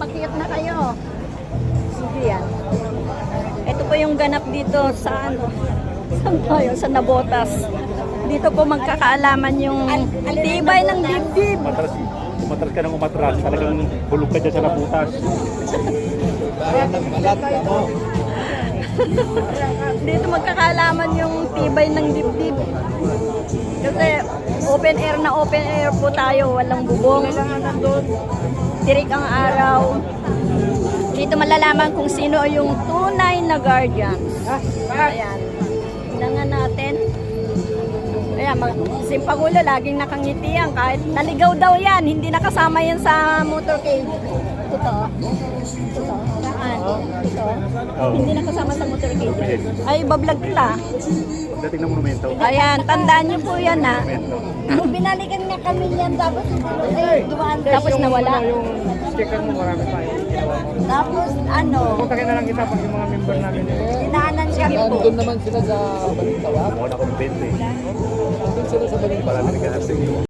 Umakyat na kayo. Sige yan. Ito po yung ganap dito sa ano. Saan tayo? Sa Nabotas. Dito po magkakaalaman yung tibay ng dibdib. Umatras ka ng umatras, talagang bulog ka dyan sa nabutas. Dito magkakaalaman yung tibay ng dibdib. Kasi open air po tayo, walang bubong. Tirik ang araw. Dito malalaman kung sino yung tunay na guardians. Ayan. Tingnan natin. Ayan, si Pangulo laging nakangiti yan. Kahit naligaw daw yan, hindi nakasama yan sa motorcade. Totoo. Totoo. Saan? Totoo. Hindi nakasama sa motorcade yan. Ay, bablog kita. Pagdating ng monumento. Ayan, tandaan niyo po yan ha. Binalikan nga kami yan, tapos dumaan. Tapos nawala. Yung sticker mo, marami pa. Tapos ano, Kontakin na lang kita pag yung mga member namin. dinaanan kami po. Doon naman sila sa Balintawak. Mukha na ako ng 20. Doon sila sa Balintawak. Marami na kasi.